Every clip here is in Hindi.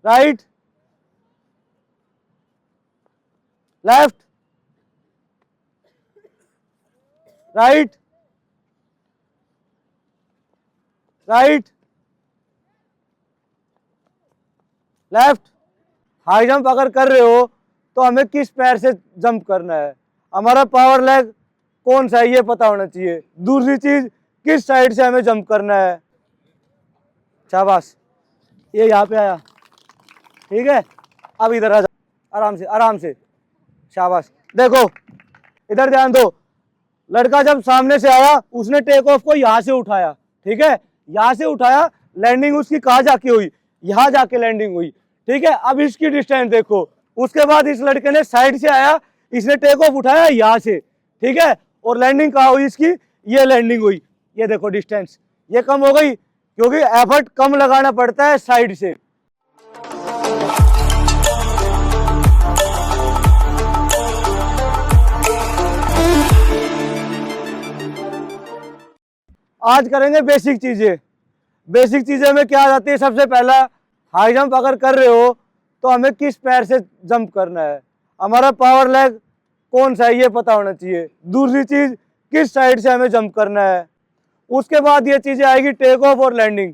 Right, left, right, right, left. High jump अगर कर रहे हो तो हमें किस पैर से जंप करना है, हमारा पावर लेग कौन सा है ये पता होना चाहिए। दूसरी चीज, किस साइड से हमें जंप करना है। शाबाश, ये यहाँ पे आया, ठीक है। अब इधर आ जाओ, आराम से आराम से, शाबाश। देखो इधर ध्यान दो, लड़का जब सामने से आया उसने टेक ऑफ को यहाँ से उठाया, ठीक है, यहाँ से उठाया, लैंडिंग उसकी कहाँ जाके हुई, यहाँ जाके लैंडिंग हुई, ठीक है। अब इसकी डिस्टेंस देखो, उसके बाद इस लड़के ने साइड से आया, इसने टेक ऑफ उठाया यहाँ से, ठीक है, और लैंडिंग कहाँ हुई इसकी, ये लैंडिंग हुई। ये देखो डिस्टेंस ये कम हो गई क्योंकि एफर्ट कम लगाना पड़ता है साइड से। आज करेंगे बेसिक चीजें। बेसिक चीजें में क्या आ जाती है, सबसे पहला, हाई जंप अगर कर रहे हो तो हमें किस पैर से जंप करना है, हमारा पावर लेग कौन सा है ये पता होना चाहिए। दूसरी चीज, किस साइड से हमें जंप करना है। उसके बाद ये चीजें आएगी टेक ऑफ और लैंडिंग,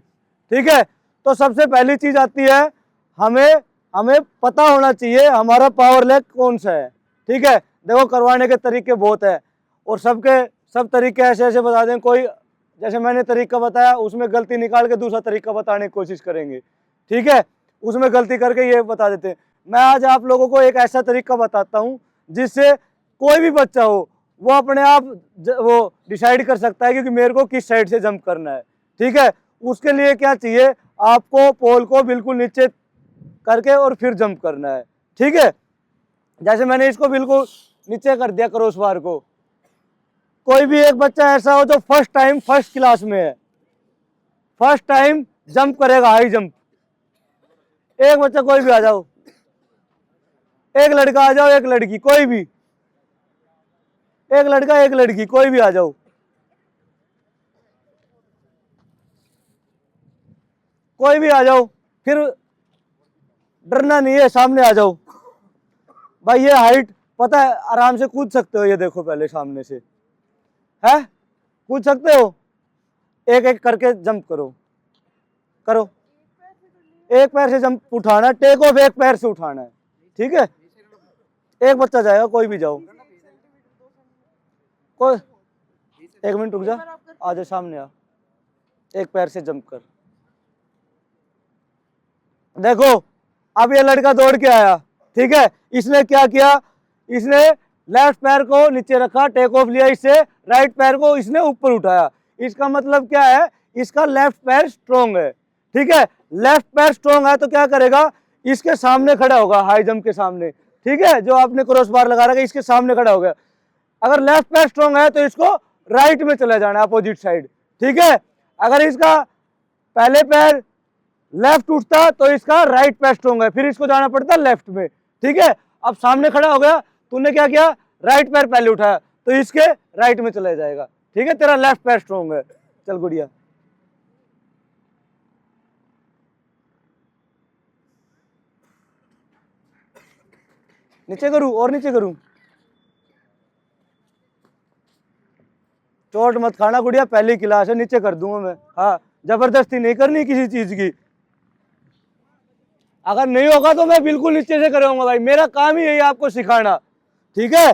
ठीक है। तो सबसे पहली चीज आती है, हमें पता होना चाहिए हमारा पावर लेग कौन सा है, ठीक है। देखो करवाने के तरीके बहुत है और सब तरीके ऐसे ऐसे बता दें, कोई जैसे मैंने तरीका बताया उसमें गलती निकाल के दूसरा तरीका बताने की कोशिश करेंगे, ठीक है, उसमें गलती करके ये बता देते हैं। मैं आज आप लोगों को एक ऐसा तरीका बताता हूँ जिससे कोई भी बच्चा हो वो अपने आप वो डिसाइड कर सकता है क्योंकि मेरे को किस साइड से जंप करना है, ठीक है। उसके लिए क्या चाहिए, आपको पोल को बिल्कुल नीचे करके और फिर जंप करना है, ठीक है। जैसे मैंने इसको बिल्कुल नीचे कर दिया क्रॉस बार को। कोई भी एक बच्चा ऐसा हो जो फर्स्ट टाइम फर्स्ट क्लास में है, फर्स्ट टाइम जंप करेगा हाई जंप, एक बच्चा कोई भी आ जाओ, एक लड़का आ जाओ, एक लड़की, कोई भी, एक लड़का एक लड़की, कोई भी आ जाओ, कोई भी आ जाओ, फिर डरना नहीं है, सामने आ जाओ। भाई ये हाइट पता है, आराम से कूद सकते हो, ये देखो पहले सामने से है, कूद सकते हो। एक एक करके जंप करो, करो, एक पैर से जंप उठाना, टेक ऑफ एक पैर से उठाना है, ठीक है। एक बच्चा जाएगा, कोई भी जाओ, कोई, एक मिनट रुक जा, आ जा सामने आ, एक पैर से जंप कर। देखो अब ये लड़का दौड़ के आया, ठीक है, इसने क्या किया, इसने लेफ्ट पैर को नीचे रखा, टेक ऑफ लिया, इससे राइट पैर को इसने ऊपर उठाया। इसका मतलब क्या है, इसका लेफ्ट पैर स्ट्रोंग है, ठीक है। लेफ्ट पैर स्ट्रोंग है तो क्या करेगा, इसके सामने खड़ा होगा, हाई जंप के सामने, ठीक है, जो आपने क्रॉस बार लगा रखा है इसके सामने खड़ा हो गया। अगर लेफ्ट पैर स्ट्रोंग है तो इसको राइट में चले जाना, अपोजिट साइड, ठीक है। अगर इसका पहले पैर लेफ्ट उठता तो इसका राइट पैर स्ट्रोंग है, फिर इसको जाना पड़ता लेफ्ट में, ठीक है। अब सामने खड़ा हो गया, तूने क्या किया, राइट पैर पहले उठाया तो इसके राइट में चला जाएगा, ठीक है, तेरा लेफ्ट पैर स्ट्रोंग है। चल गुड़िया, नीचे करूं और नीचे करूं, चोट मत खाना गुड़िया, पहली क्लास है, नीचे कर दूंगा मैं, हाँ, जबरदस्ती नहीं करनी किसी चीज की। अगर नहीं होगा तो मैं बिल्कुल नीचे से करूंगा भाई, मेरा काम ही यही आपको सिखाना, ठीक है।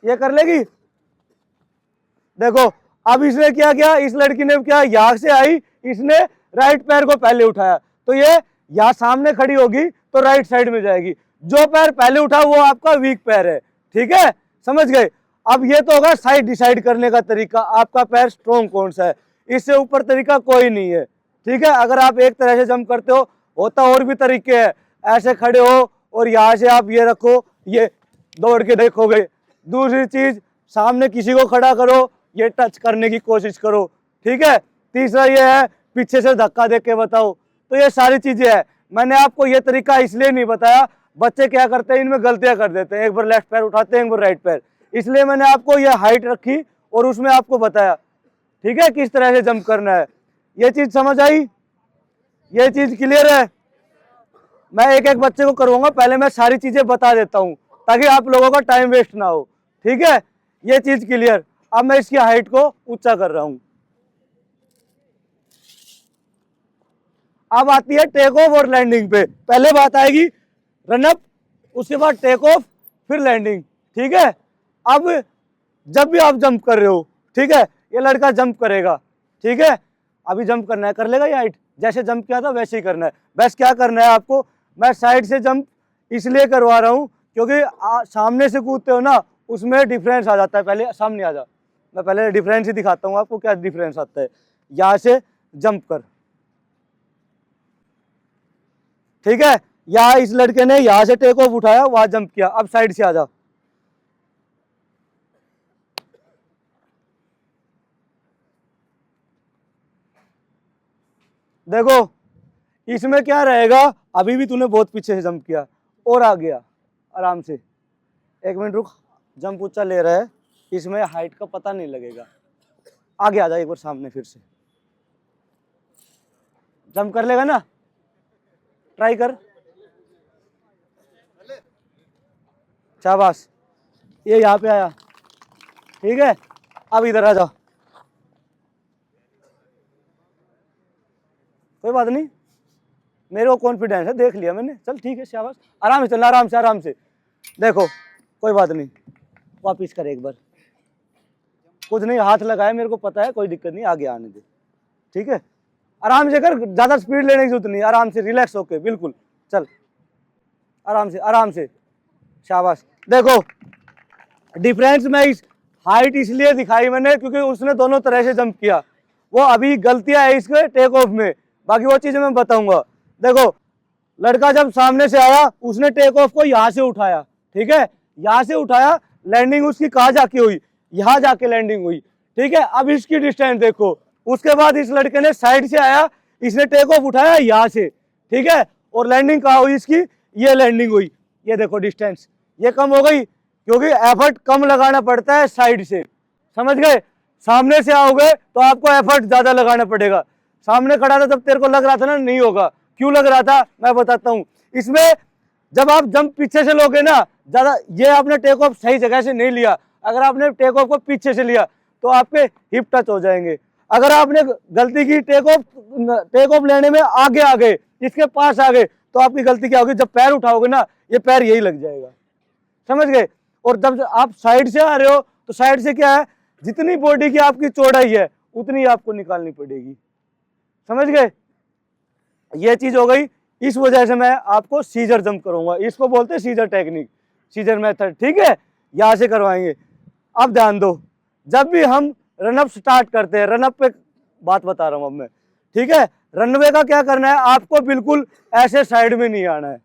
ये कर लेगी। देखो अब इसने क्या किया, इस लड़की ने क्या, यहां से आई, इसने राइट पैर को पहले उठाया तो ये यहां सामने खड़ी होगी तो राइट साइड में जाएगी। जो पैर पहले उठा वो आपका वीक पैर है, ठीक है, समझ गए। अब ये तो होगा साइड डिसाइड करने का तरीका, आपका पैर स्ट्रॉन्ग कौन सा है, इससे ऊपर तरीका कोई नहीं है, ठीक है। अगर आप एक तरह से जंप करते हो, होता और भी तरीके हैं, ऐसे खड़े हो और यहाँ से आप ये रखो, ये दौड़ के देखोगे। दूसरी चीज, सामने किसी को खड़ा करो, ये टच करने की कोशिश करो, ठीक है। तीसरा ये है पीछे से धक्का दे के बताओ। तो ये सारी चीजें हैं। मैंने आपको ये तरीका इसलिए नहीं बताया, बच्चे क्या करते हैं, इनमें गलतियां कर देते हैं, एक बार लेफ्ट पैर उठाते हैं, एक बार राइट पैर, इसलिए मैंने आपको ये हाइट रखी और उसमें आपको बताया, ठीक है, किस तरह से जंप करना है। ये चीज समझ आई। ये चीज क्लियर है। मैं एक एक बच्चे को करवाऊंगा, पहले मैं सारी चीजें बता देता हूँ ताकि आप लोगों का टाइम वेस्ट ना हो। ठीक है, ये चीज क्लियर। अब मैं इसकी हाइट को ऊंचा कर रहा हूं। अब आती है टेक ऑफ और लैंडिंग पे। पहले बात आएगी रन अप, उसके बाद टेक ऑफ, फिर लैंडिंग। ठीक है, अब जब भी आप जंप कर रहे हो, ठीक है, ये लड़का जंप करेगा, ठीक है, अभी जंप करना है, कर लेगा ये हाइट, जैसे जंप किया था वैसे ही करना है। बस क्या करना है आपको, मैं साइड से जंप इसलिए करवा रहा हूँ क्योंकि सामने से कूदते हो ना, उसमें डिफरेंस आ जाता है। पहले सामने आ जा, मैं पहले डिफरेंस ही दिखाता हूँ आपको, क्या डिफरेंस आता है। यहाँ से जंप कर, ठीक है, यहाँ इस लड़के ने यहाँ से टेक ऑफ उठाया, वहां जंप किया। अब साइड से आ जा, देखो इसमें क्या रहेगा, अभी भी तूने बहुत पीछे से जंप किया और आ गया आराम से। एक मिनट रुक, जंप ऊंचा ले रहा है, इसमें हाइट का पता नहीं लगेगा। आगे आ जा एक बार सामने, फिर से जंप कर लेगा ना, ट्राई कर, शाबाश, ये यहाँ पे आया, ठीक है। अब इधर आ जा, कोई बात नहीं, मेरे को कॉन्फिडेंस है, देख लिया मैंने, चल ठीक है, शाबाश, आराम से चल, आराम से, आराम से। देखो कोई बात नहीं, वापिस कर एक बार, कुछ नहीं, हाथ लगाया, मेरे को पता है, कोई दिक्कत नहीं, आगे आने दे, ठीक है, आराम से कर, ज्यादा स्पीड लेने की जरूरत नहीं, आराम से रिलैक्स होके, बिल्कुल, चल आराम से, आराम से, शाबाश। देखो डिफरेंस मैं इस हाइट इसलिए दिखाई मैंने क्योंकि उसने दोनों तरह से जंप किया, वो अभी गलतियां है इसके टेक ऑफ में, बाकी वो चीजें मैं बताऊंगा। देखो लड़का जब सामने से आया, उसने टेक ऑफ को यहाँ से उठाया, ठीक है, यहाँ से उठाया, लैंडिंग उसकी कहाँ जाके हुई, यहाँ जाके लैंडिंग हुई, ठीक है। अब इसकी डिस्टेंस देखो, उसके बाद इस लड़के ने साइड से आया, इसने टेक ऑफ उठाया यहाँ से, ठीक है, और लैंडिंग कहाँ हुई इसकी, ये लैंडिंग हुई। ये देखो डिस्टेंस ये कम हो गई क्योंकि एफर्ट कम लगाना पड़ता है साइड से, समझ गए। सामने से आओगे तो आपको एफर्ट ज्यादा लगाना पड़ेगा। सामने खड़ा था तब तेरे को लग रहा था ना नहीं होगा, क्यों लग रहा था मैं बताता हूँ। इसमें जब आप जंप पीछे से लोगे ना, ज्यादा ये आपने टेक ऑफ सही जगह से नहीं लिया, अगर आपने टेक ऑफ को पीछे से लिया तो आपके हिप टच हो जाएंगे। अगर आपने गलती की टेक ऑफ लेने में आगे आ गए, इसके पास आ गए, तो आपकी गलती क्या होगी, जब पैर उठाओगे ना ये पैर यही लग जाएगा, समझ गए। और जब आप साइड से आ रहे हो तो साइड से क्या है, जितनी बॉडी की आपकी चौड़ाई है उतनी आपको निकालनी पड़ेगी, समझ गए। ये चीज हो गई, इस वजह से मैं आपको सीजर जंप करूंगा, इसको बोलते हैं सीजर टेक्निक, सीजर मेथड, ठीक है, यहां से करवाएंगे। अब ध्यान दो, जब भी हम रनअप स्टार्ट करते हैं, रनअप पे बात बता रहा हूं अब मैं, ठीक है, रनवे का क्या करना है, आपको बिल्कुल ऐसे साइड में नहीं आना है,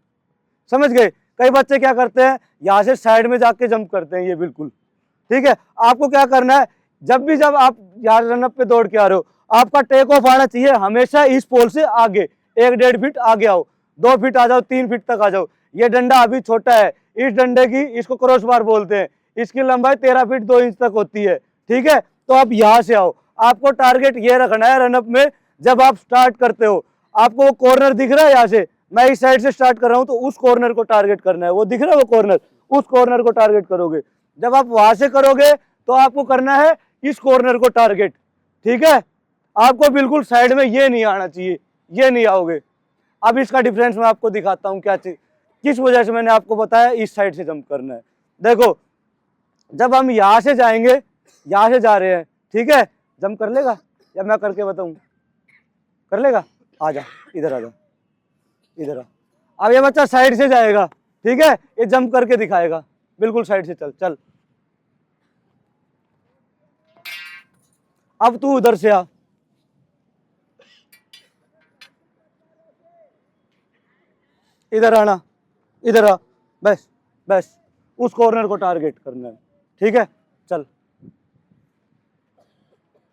समझ गए। कई बच्चे क्या करते हैं, यहाँ से साइड में जाके जंप करते हैं, ये बिल्कुल ठीक है। आपको क्या करना है, जब आप यहाँ रनअप पे दौड़ के आ रहे हो, आपका टेक ऑफ आना चाहिए हमेशा इस पोल से आगे, 1-1.5 फीट आगे आओ, 2 फीट आ जाओ, 3 फीट तक आ जाओ। ये डंडा अभी छोटा है, इस डंडे की, इसको क्रॉस बार बोलते हैं, इसकी लंबाई 13 फीट 2 इंच तक होती है, ठीक है। तो आप यहाँ से आओ, आपको टारगेट ये रखना है रनअप में, जब आप स्टार्ट करते हो आपको वो कॉर्नर दिख रहा है, यहाँ से मैं इस साइड से स्टार्ट कर रहा हूँ तो उस कॉर्नर को टारगेट करना है, वो दिख रहा है वो कॉर्नर, उस कॉर्नर को टारगेट करोगे। जब आप वहां से करोगे तो आपको करना है इस कॉर्नर को टारगेट, ठीक है। आपको बिल्कुल साइड में ये नहीं आना चाहिए, ये नहीं आओगे। अब इसका डिफरेंस मैं आपको दिखाता हूँ क्या चीज, किस वजह से मैंने आपको बताया इस साइड से जंप करना है। देखो जब हम यहाँ से जाएंगे, यहाँ से जा रहे हैं, ठीक है, जंप कर लेगा या मैं करके बताऊं, कर लेगा, आ जा इधर, आ जा इधर आ। अब ये बच्चा साइड से जाएगा, ठीक है, ये जंप करके दिखाएगा, बिल्कुल साइड से चल, चल अब तू उधर से आ, इधर आना, इधर आ, बस बस उस कॉर्नर को टारगेट करना है, ठीक है, चल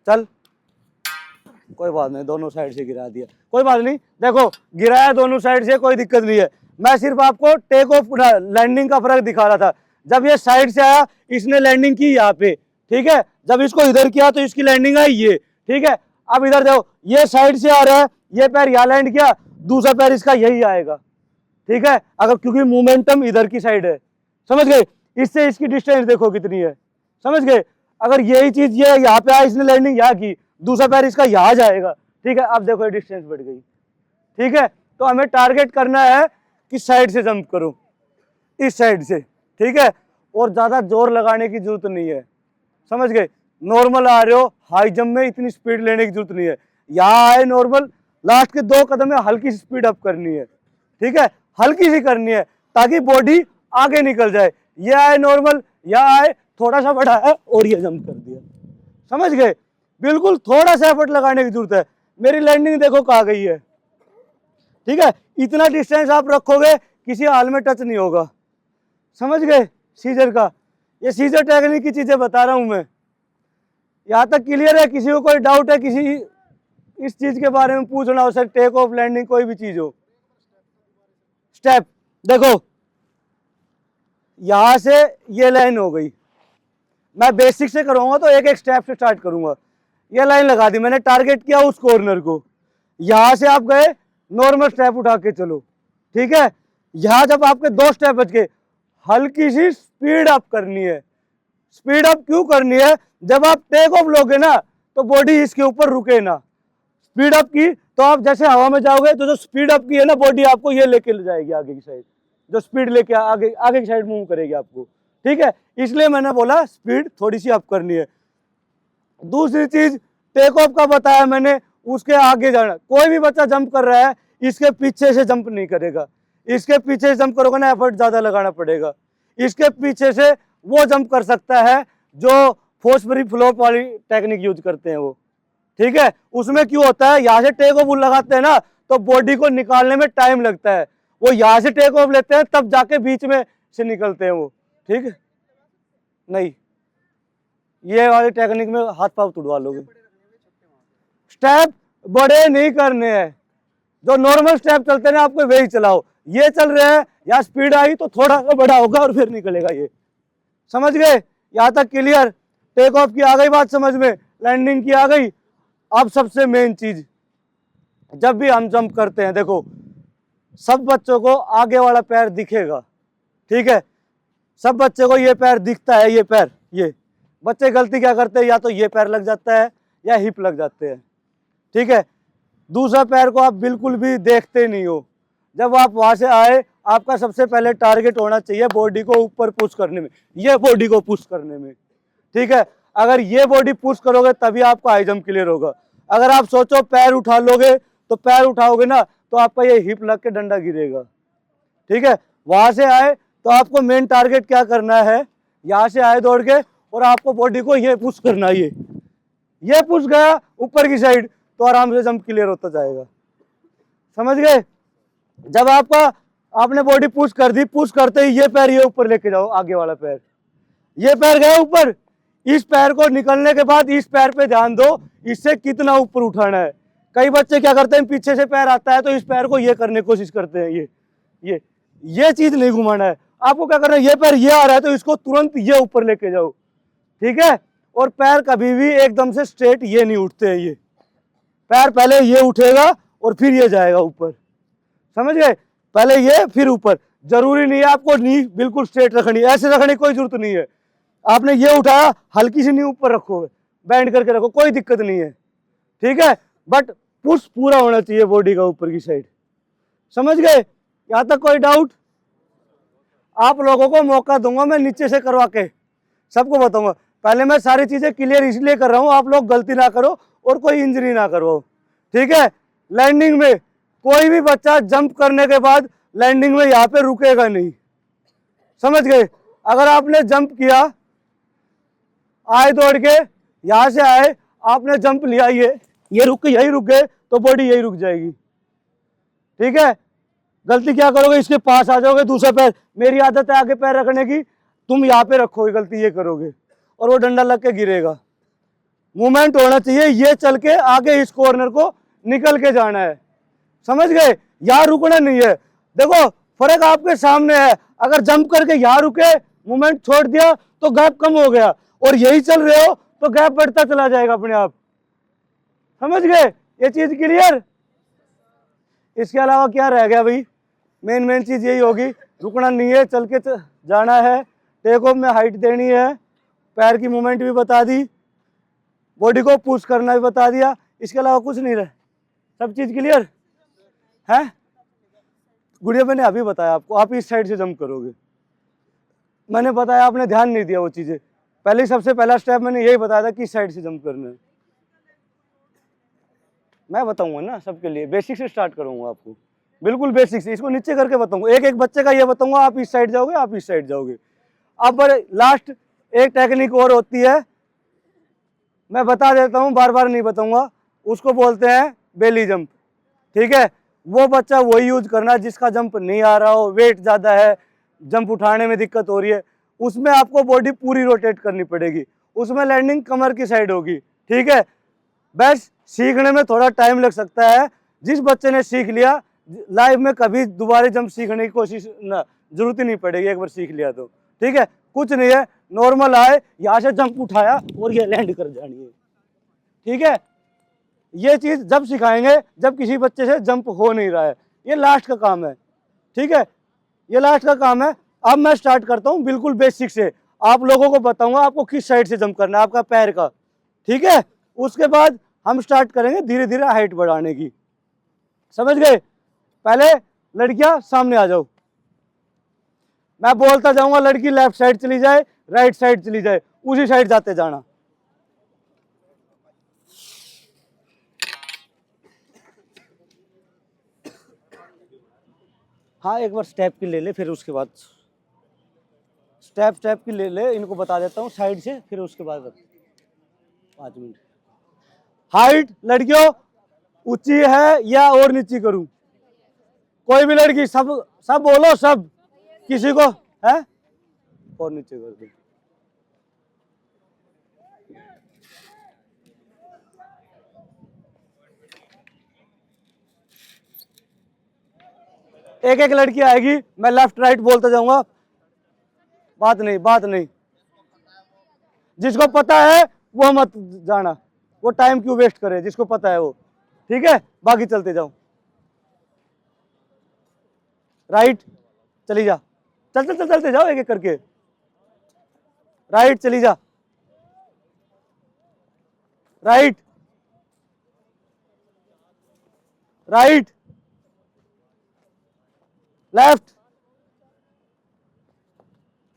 चल, कोई बात नहीं, दोनों साइड से गिरा दिया, कोई बात नहीं। देखो गिराया दोनों साइड से, कोई दिक्कत नहीं है, मैं सिर्फ आपको टेक ऑफ लैंडिंग का फर्क दिखा रहा था। जब ये साइड से आया, इसने लैंडिंग की यहाँ पे, ठीक है, जब इसको इधर किया तो इसकी लैंडिंग आई ये, ठीक है। अब इधर देखो, ये साइड से आ रहा है, ये पैर यहाँ लैंड किया, दूसरा पैर इसका यही आएगा, ठीक है, अगर क्योंकि मोमेंटम इधर की साइड है, समझ गए। इससे इसकी डिस्टेंस देखो कितनी है, समझ गए। अगर यही चीज ये यहाँ पे आया, इसने लैंडिंग यहाँ की, दूसरा पैर इसका यहाँ जाएगा, ठीक है। अब देखो ये डिस्टेंस बढ़ गई, ठीक है। तो हमें टारगेट करना है किस साइड से जंप करूं, इस साइड से, ठीक है। और ज्यादा जोर लगाने की जरूरत नहीं है, समझ गए। नॉर्मल आ रहे हो, हाई जंप में इतनी स्पीड लेने की जरूरत नहीं है। यहाँ आए नॉर्मल, लास्ट के 2 कदम में हल्की सी स्पीड अप करनी है, ठीक है, हल्की सी करनी है ताकि बॉडी आगे निकल जाए। ये आए नॉर्मल, यहाँ आए थोड़ा सा बढ़ाया और ये जंप कर दिया, समझ गए। बिल्कुल थोड़ा सा एफर्ट लगाने की जरूरत है। मेरी लैंडिंग देखो कहाँ गई है, ठीक है। इतना डिस्टेंस आप रखोगे किसी हाल में टच नहीं होगा, समझ गए। सीजर का, ये सीजर टेक्निक की चीजें बता रहा हूं मैं। यहाँ तक क्लियर है? किसी को कोई डाउट है, किसी इस चीज के बारे में पूछना हो, सर टेक ऑफ लैंडिंग कोई भी चीज हो। स्टेप देखो, यहां से ये लाइन हो गई, मैं बेसिक से करूंगा तो एक एक स्टेप से स्टार्ट करूंगा। ये लाइन लगा दी मैंने, टारगेट किया उस कॉर्नर को, यहां से आप गए, नॉर्मल स्टेप उठा के चलो, ठीक है। यहां जब आपके 2 स्टेप बच गए, हल्की सी स्पीड अप करनी है। स्पीड अप क्यों करनी है? जब आप टेक ऑफ लोगे ना तो बॉडी इसके ऊपर रुके ना। स्पीड अप की तो आप जैसे हवा में जाओगे तो जो स्पीड अप की है ना, बॉडी आपको ये लेके ले जाएगी आगे की साइड, जो स्पीड लेके आगे आगे की साइड मूव करेगी आपको, ठीक है। इसलिए मैंने बोला स्पीड थोड़ी सी अप करनी है। दूसरी चीज टेक ऑफ का बताया मैंने, उसके आगे जाना। कोई भी बच्चा जंप कर रहा है, इसके पीछे से जंप नहीं करेगा। इसके पीछे से जंप करोगे ना, एफर्ट ज्यादा लगाना पड़ेगा। इसके पीछे से वो जंप कर सकता है जो फोर्सफुली फ्लोप वाली टेक्निक यूज करते हैं वो, ठीक है। उसमें क्यों होता है, यहाँ से टेक ऑफ लगाते हैं ना तो बॉडी को निकालने में टाइम लगता है। वो यहाँ से टेक ऑफ लेते हैं तब जाके बीच में से निकलते हैं वो, ठीक है। नहीं, ये वाली टेक्निक में हाथ पाँव तुड़वा लोगे। स्टेप बड़े नहीं करने हैं, जो नॉर्मल स्टेप चलते हैं ना आपको वही चलाओ। ये चल रहे हैं, या स्पीड आई तो थोड़ा सा बड़ा होगा और फिर निकलेगा ये, समझ गए। यहाँ तक क्लियर? टेक ऑफ की आ गई बात समझ में, लैंडिंग की आ गई। अब सबसे मेन चीज, जब भी हम जंप करते हैं, देखो सब बच्चों को आगे वाला पैर दिखेगा, ठीक है। सब बच्चे को ये पैर दिखता है, ये पैर, ये बच्चे गलती क्या करते हैं, या तो ये पैर लग जाता है या हिप लग जाते हैं, ठीक है। दूसरा पैर को आप बिल्कुल भी देखते नहीं हो। जब आप वहां से आए, आपका सबसे पहले टारगेट होना चाहिए बॉडी को ऊपर पुश करने में, ये बॉडी को पुश करने में, ठीक है। अगर ये बॉडी पुश करोगे तभी आपका हाई जंप क्लियर होगा। अगर आप सोचो पैर उठा लोगे तो पैर उठाओगे ना तो आपका ये हिप लग के डंडा गिरेगा, ठीक है। वहां से आए तो आपको मेन टारगेट क्या करना है, यहाँ से आए दौड़ के और आपको बॉडी को ये पुश करना है, ये पुश गया ऊपर की साइड तो आराम से जंप क्लियर होता जाएगा, समझ गए। जब आपने बॉडी पुश कर दी, पुश करते ही ये पैर ये ऊपर लेके जाओ, आगे वाला पैर, ये पैर गया ऊपर। इस पैर को निकलने के बाद इस पैर पे ध्यान दो, इससे कितना ऊपर उठाना है। कई बच्चे क्या करते हैं, पीछे से पैर आता है तो इस पैर को ये करने की कोशिश करते हैं, ये चीज नहीं घुमाना है। आपको क्या करना है, ये पैर ये आ रहा है तो इसको तुरंत ये ऊपर लेके जाओ, ठीक है। और पैर कभी भी एकदम से स्ट्रेट ये नहीं उठते हैं, ये पैर पहले ये उठेगा और फिर ये जाएगा ऊपर, समझ गए। पहले ये फिर ऊपर। जरूरी नहीं है आपको नी बिल्कुल स्ट्रेट रखनी, ऐसे रखने की कोई जरूरत नहीं है। आपने ये उठाया, हल्की सी नी ऊपर रखोगे, बैंड करके रखो, कोई दिक्कत नहीं है, ठीक है। बट पुश पूरा होना चाहिए बॉडी का ऊपर की साइड, समझ गए। यहाँ तक कोई डाउट? आप लोगों को मौका दूंगा मैं नीचे से करवा के सबको बताऊंगा। पहले मैं सारी चीजें क्लियर इसलिए कर रहा हूँ आप लोग गलती ना करो और कोई इंजरी ना करो, ठीक है। लैंडिंग में कोई भी बच्चा जंप करने के बाद लैंडिंग में यहाँ पे रुकेगा नहीं, समझ गए। अगर आपने जंप किया, आए दौड़ के, यहां से आए, आपने जंप लिया, ये रुक के यही रुक गए तो बॉडी यही रुक जाएगी, ठीक है। गलती क्या करोगे, इसके पास आ जाओगे, दूसरा पैर, मेरी आदत है आगे पैर रखने की, तुम यहाँ पे रखोगे, गलती ये करोगे और वो डंडा लग के गिरेगा। मूवमेंट होना चाहिए, ये चल के आगे इस कॉर्नर को निकल के जाना है, समझ गए। यहाँ रुकना नहीं है। देखो फर्क आपके सामने है, अगर जंप करके यहाँ रुके, मूवमेंट छोड़ दिया तो गैप कम हो गया, और यही चल रहे हो तो गैप बढ़ता चला जाएगा अपने आप, समझ गए? ये चीज क्लियर? इसके अलावा क्या रह गया भाई? मेन चीज यही होगी, रुकना नहीं है, चल के जाना है, टेक ऑफ में हाइट देनी है, पैर की मूवमेंट भी बता दी, बॉडी को पुश करना भी बता दिया, इसके अलावा कुछ नहीं रहे। सब चीज क्लियर है? गुड़िया मैंने अभी बताया आपको, आप इस साइड से जंप करोगे। मैंने बताया, आपने ध्यान नहीं दिया वो चीजें। पहले सबसे पहला स्टेप मैंने यही बताया था कि इस साइड से जंप करना है। मैं बताऊंगा ना सबके लिए, बेसिक से स्टार्ट करूंगा आपको, बिल्कुल बेसिक से, इसको नीचे करके बताऊंगा। एक एक बच्चे का ये बताऊंगा, आप इस साइड जाओगे, आप इस साइड जाओगे। अब लास्ट एक टेक्निक और होती है, मैं बता देता हूं, बार बार नहीं बताऊंगा, उसको बोलते हैं बेली जंप। ठीक है, वो बच्चा वही यूज करना जिसका जंप नहीं आ रहा हो, वेट ज्यादा है, जंप उठाने में दिक्कत हो रही है, उसमें आपको बॉडी पूरी रोटेट करनी पड़ेगी, उसमें लैंडिंग कमर की साइड होगी। ठीक है, बस सीखने में थोड़ा टाइम लग सकता है। जिस बच्चे ने सीख लिया, लाइफ में कभी दोबारा जंप सीखने की कोशिश ना, जरूरत ही नहीं पड़ेगी, एक बार सीख लिया तो। ठीक है, कुछ नहीं है, नॉर्मल आए, यहां से जंप उठाया और ये लैंड कर जानी है। ठीक है, ये चीज जब सिखाएंगे जब किसी बच्चे से जंप हो नहीं रहा है, ये लास्ट का काम है। ठीक है, ये लास्ट का काम है। अब मैं स्टार्ट करता हूं बिल्कुल बेसिक से, आप लोगों को बताऊंगा आपको किस साइड से जंप करना है, आपका पैर का। ठीक है, उसके बाद हम स्टार्ट करेंगे धीरे धीरे हाइट बढ़ाने की। समझ गए? पहले लड़कियां सामने आ जाओ, मैं बोलता जाऊंगा, लड़की लेफ्ट साइड चली जाए, राइट साइड चली जाए, उसी साइड जाते जाना। हाँ, एक बार स्टेप की ले ले, फिर उसके बाद स्टेप की ले ले, इनको बता देता हूँ साइड से, फिर उसके बाद 5 मिनट। हाइट लड़कियों ऊंची है या और नीची करूं? कोई भी लड़की, सब सब बोलो, सब, किसी को है और नीचे कर दो। एक एक लड़की आएगी, मैं लेफ्ट राइट बोलता जाऊंगा, बात नहीं, जिसको पता है वो मत जाना, वो टाइम क्यों वेस्ट करे, जिसको पता है वो। ठीक है, बाकी चलते जाओ। राइट चली जा, चलते जाओ एक एक करके। राइट चली जा, right, right, left,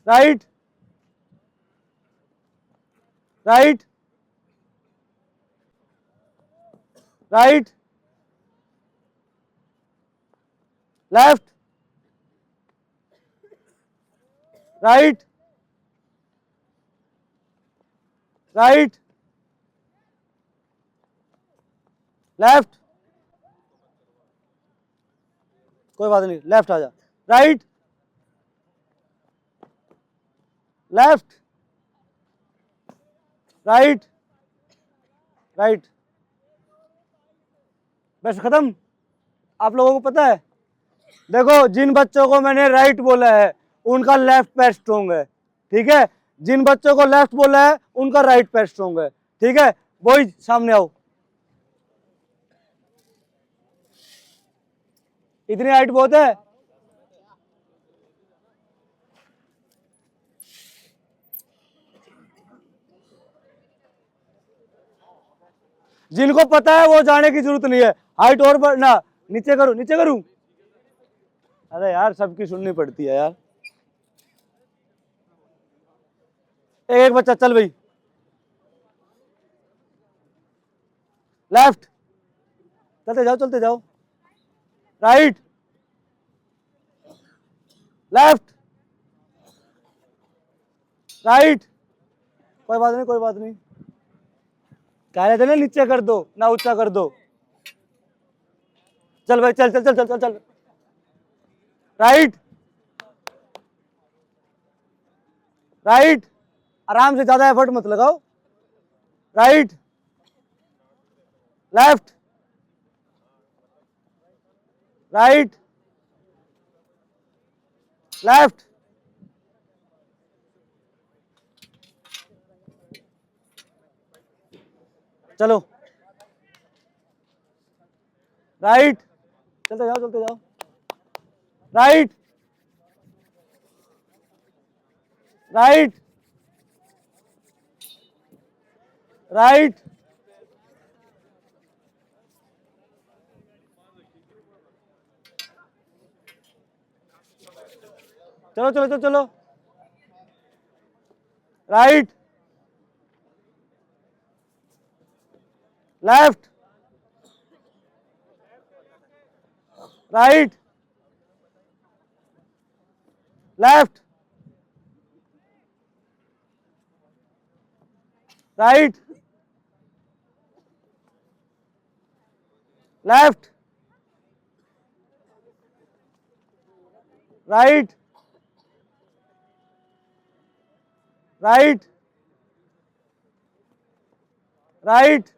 right, right, right, left, right, right, left, कोई बात नहीं, लेफ्ट आ जा, राइट, लेफ्ट, राइट, राइट, बस खत्म। आप लोगों को पता है, देखो जिन बच्चों को मैंने राइट बोला है उनका लेफ्ट पैर स्ट्रोंग है। ठीक है, जिन बच्चों को लेफ्ट बोला है उनका राइट पैर स्ट्रोंग है। ठीक है, बॉयज सामने आओ, इतनी हाइट बहुत है। जिनको पता है वो जाने की जरूरत नहीं है, हाइट और बढ़ना। नीचे करूं, नीचे करूं? अरे यार, सबकी सुननी पड़ती है यार। एक बच्चा, चल भाई, लेफ्ट, चलते जाओ, राइट, लेफ्ट, राइट, कोई बात नहीं, कह रहे थे ना नीचे कर दो ना ऊंचा कर दो। चल भाई, चल, राइट, राइट, आराम से, ज्यादा एफर्ट मत लगाओ। राइट, लेफ्ट, राइट, लेफ्ट, चलो राइट, चलते जाओ चलते जाओ, राइट राइट राइट, चलो चलो चलो चलो, right, left, right, left, right, left, right, right, right,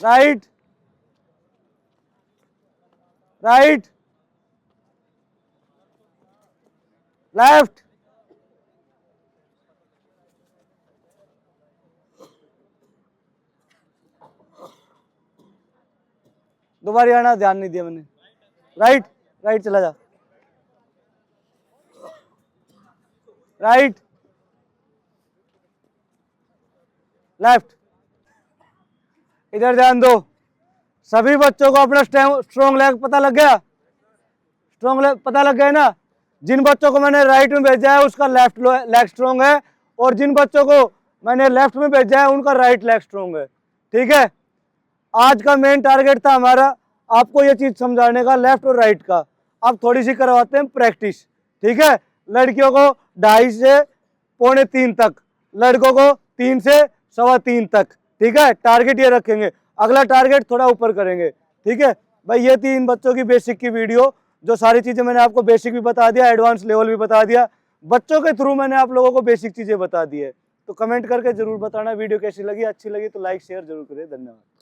right, right, left, दोबारा आना, ध्यान नहीं दिया मैंने, राइट, राइट चला जा, राइट, लेफ्ट, इधर ध्यान दो। सभी बच्चों को अपना स्ट्रॉन्ग लेग पता लग गया, स्ट्रॉन्ग लेग पता लग गया ना। जिन बच्चों को मैंने राइट में भेजा है उसका लेफ्ट लेग स्ट्रॉन्ग है, और जिन बच्चों को मैंने लेफ्ट में भेजा है उनका राइट लेग स्ट्रॉन्ग है। ठीक है, आज का मेन टारगेट था हमारा आपको ये चीज समझाने का, लेफ्ट और राइट का। अब थोड़ी सी करवाते हैं प्रैक्टिस। ठीक है, लड़कियों को 2:30 से 2:45 तक, लड़कों को 3 से 3:15 तक। ठीक है, टारगेट ये रखेंगे, अगला टारगेट थोड़ा ऊपर करेंगे। ठीक है भाई, ये थी इन बच्चों की बेसिक की वीडियो, जो सारी चीजें मैंने आपको बेसिक भी बता दिया, एडवांस लेवल भी बता दिया। बच्चों के थ्रू मैंने आप लोगों को बेसिक चीजें बता दी है। तो कमेंट करके जरूर बताना वीडियो कैसी लगी, अच्छी लगी तो लाइक शेयर जरूर करें। धन्यवाद।